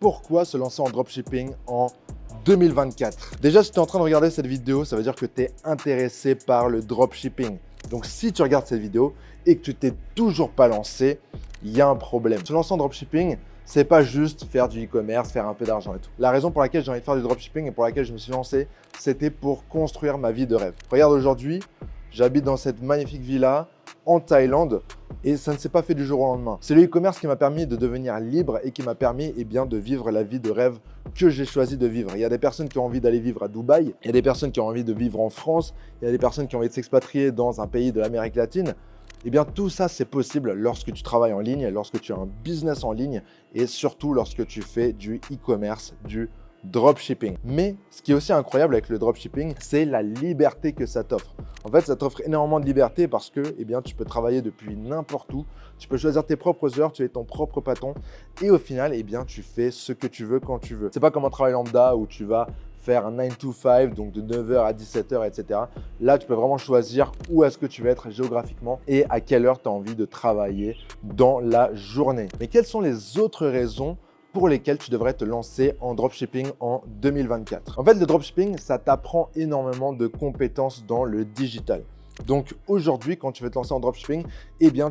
Pourquoi se lancer en dropshipping en 2024? Déjà, si tu es en train de regarder cette vidéo, ça veut dire que tu es intéressé par le dropshipping. Donc, si tu regardes cette vidéo et que tu t'es toujours pas lancé, il y a un problème. Se lancer en dropshipping, c'est pas juste faire du e-commerce, faire un peu d'argent et tout. La raison pour laquelle j'ai envie de faire du dropshipping et pour laquelle je me suis lancé, c'était pour construire ma vie de rêve. Regarde, aujourd'hui, j'habite dans cette magnifique villa en Thaïlande et ça ne s'est pas fait du jour au lendemain. C'est le e-commerce qui m'a permis de devenir libre et qui m'a permis de vivre la vie de rêve que j'ai choisi de vivre. Il y a des personnes qui ont envie d'aller vivre à Dubaï, il y a des personnes qui ont envie de vivre en France, il y a des personnes qui ont envie de s'expatrier dans un pays de l'Amérique latine. Tout ça, c'est possible lorsque tu travailles en ligne, lorsque tu as un business en ligne et surtout lorsque tu fais du e-commerce, du dropshipping. Mais ce qui est aussi incroyable avec le dropshipping, c'est la liberté que ça t'offre. En fait, ça t'offre énormément de liberté parce que tu peux travailler depuis n'importe où, tu peux choisir tes propres heures, tu es ton propre patron et au final, tu fais ce que tu veux quand tu veux. C'est pas comme un travail lambda où tu vas faire un 9 to 5, donc de 9h à 17h, etc. Là, tu peux vraiment choisir où est-ce que tu veux être géographiquement et à quelle heure tu as envie de travailler dans la journée. Mais quelles sont les autres raisons pour lesquels tu devrais te lancer en dropshipping en 2024. En fait, le dropshipping, ça t'apprend énormément de compétences dans le digital. Donc aujourd'hui, quand tu veux te lancer en dropshipping,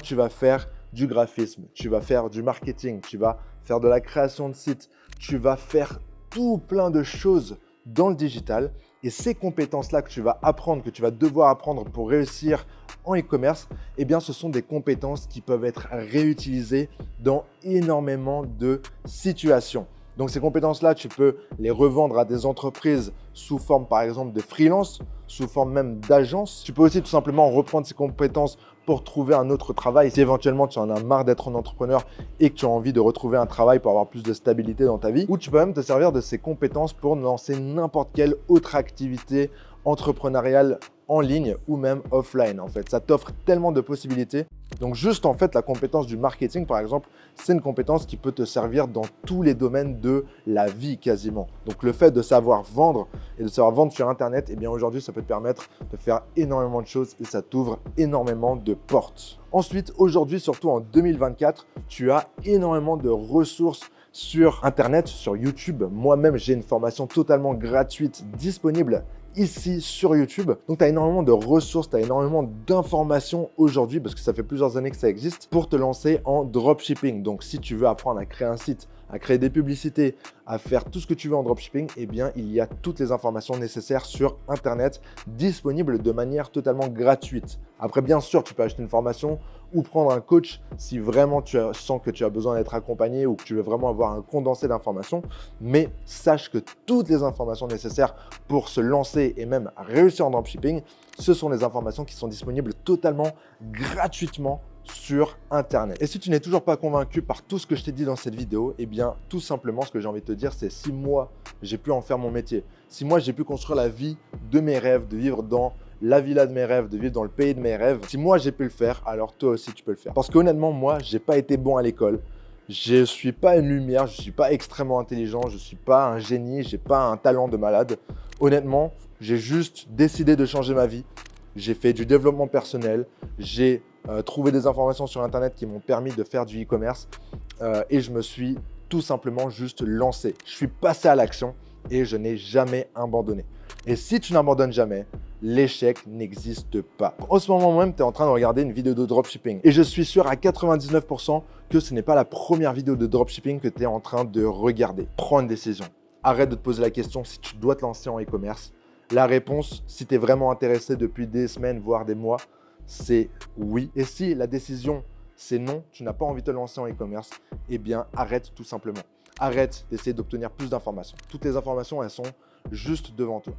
tu vas faire du graphisme, tu vas faire du marketing, tu vas faire de la création de sites, tu vas faire tout plein de choses dans le digital. Et ces compétences-là que tu vas apprendre, que tu vas devoir apprendre pour réussir en e-commerce, ce sont des compétences qui peuvent être réutilisées dans énormément de situations. Donc ces compétences-là, tu peux les revendre à des entreprises sous forme par exemple de freelance, sous forme même d'agence. Tu peux aussi tout simplement reprendre ces compétences pour trouver un autre travail. Si éventuellement tu en as marre d'être un entrepreneur et que tu as envie de retrouver un travail pour avoir plus de stabilité dans ta vie, ou tu peux même te servir de ces compétences pour lancer n'importe quelle autre activité entrepreneuriale en ligne ou même offline. En fait, ça t'offre tellement de possibilités. Donc juste la compétence du marketing par exemple, c'est une compétence qui peut te servir dans tous les domaines de la vie quasiment. Donc le fait de savoir vendre et de savoir vendre sur internet, aujourd'hui ça peut te permettre de faire énormément de choses et ça t'ouvre énormément de portes. Ensuite, aujourd'hui, surtout en 2024, tu as énormément de ressources sur internet, sur YouTube. Moi-même, j'ai une formation totalement gratuite disponible ici sur YouTube. Donc, tu as énormément de ressources, tu as énormément d'informations aujourd'hui parce que ça fait plusieurs années que ça existe pour te lancer en dropshipping. Donc, si tu veux apprendre à créer un site, à créer des publicités, à faire tout ce que tu veux en dropshipping, il y a toutes les informations nécessaires sur Internet disponibles de manière totalement gratuite. Après, bien sûr, tu peux acheter une formation ou prendre un coach si vraiment tu sens que tu as besoin d'être accompagné ou que tu veux vraiment avoir un condensé d'informations. Mais sache que toutes les informations nécessaires pour se lancer et même réussir en dropshipping, ce sont les informations qui sont disponibles totalement gratuitement sur Internet. Et si tu n'es toujours pas convaincu par tout ce que je t'ai dit dans cette vidéo, tout simplement, ce que j'ai envie de te dire, c'est si moi, j'ai pu en faire mon métier, si moi, j'ai pu construire la vie de mes rêves, de vivre dans la villa de mes rêves, de vivre dans le pays de mes rêves, si moi, j'ai pu le faire, alors toi aussi, tu peux le faire. Parce qu'honnêtement, moi, j'ai pas été bon à l'école. Je suis pas une lumière, je suis pas extrêmement intelligent, je suis pas un génie, j'ai pas un talent de malade. Honnêtement, j'ai juste décidé de changer ma vie. J'ai fait du développement personnel, j'ai trouvé des informations sur Internet qui m'ont permis de faire du e-commerce et je me suis tout simplement juste lancé. Je suis passé à l'action et je n'ai jamais abandonné. Et si tu n'abandonnes jamais, l'échec n'existe pas. En ce moment même, tu es en train de regarder une vidéo de dropshipping et je suis sûr à 99% que ce n'est pas la première vidéo de dropshipping que tu es en train de regarder. Prends une décision. Arrête de te poser la question si tu dois te lancer en e-commerce. La réponse, si tu es vraiment intéressé depuis des semaines, voire des mois, c'est oui. Et si la décision, c'est non, tu n'as pas envie de te lancer en e-commerce, arrête tout simplement. Arrête d'essayer d'obtenir plus d'informations. Toutes les informations, elles sont juste devant toi.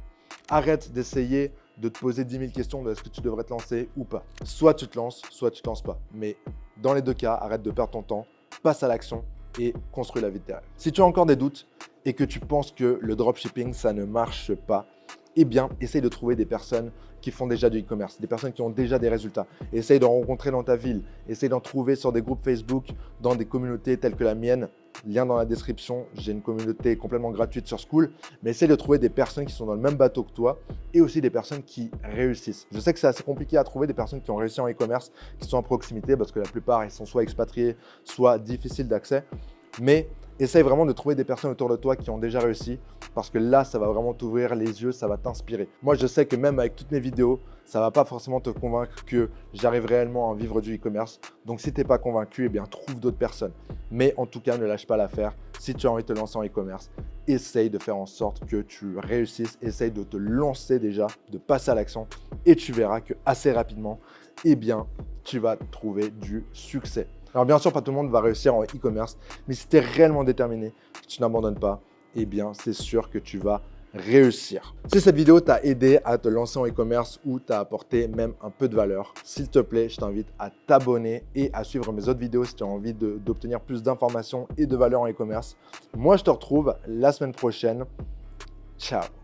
Arrête d'essayer de te poser 10 000 questions de est-ce que tu devrais te lancer ou pas. Soit tu te lances, soit tu ne te lances pas. Mais dans les deux cas, arrête de perdre ton temps, passe à l'action et construis la vie de tes rêves. Si tu as encore des doutes et que tu penses que le dropshipping, ça ne marche pas, essaye de trouver des personnes qui font déjà du e-commerce, des personnes qui ont déjà des résultats. Essaye d'en rencontrer dans ta ville. Essaye d'en trouver sur des groupes Facebook, dans des communautés telles que la mienne. Lien dans la description, j'ai une communauté complètement gratuite sur Skool. Mais essaye de trouver des personnes qui sont dans le même bateau que toi et aussi des personnes qui réussissent. Je sais que c'est assez compliqué à trouver des personnes qui ont réussi en e-commerce, qui sont à proximité parce que la plupart, ils sont soit expatriés, soit difficiles d'accès. Mais Essaye vraiment de trouver des personnes autour de toi qui ont déjà réussi parce que là, ça va vraiment t'ouvrir les yeux, ça va t'inspirer. Moi, je sais que même avec toutes mes vidéos, ça ne va pas forcément te convaincre que j'arrive réellement à vivre du e-commerce. Donc, si tu n'es pas convaincu, eh bien, trouve d'autres personnes. Mais en tout cas, ne lâche pas l'affaire. Si tu as envie de te lancer en e-commerce, essaye de faire en sorte que tu réussisses. Essaye de te lancer déjà, de passer à l'action et tu verras que assez rapidement, eh bien, tu vas trouver du succès. Alors bien sûr, pas tout le monde va réussir en e-commerce, mais si tu es réellement déterminé, que tu n'abandonnes pas, eh bien, c'est sûr que tu vas réussir. Si cette vidéo t'a aidé à te lancer en e-commerce ou t'a apporté même un peu de valeur, s'il te plaît, je t'invite à t'abonner et à suivre mes autres vidéos si tu as envie d'obtenir plus d'informations et de valeur en e-commerce. Moi, je te retrouve la semaine prochaine. Ciao!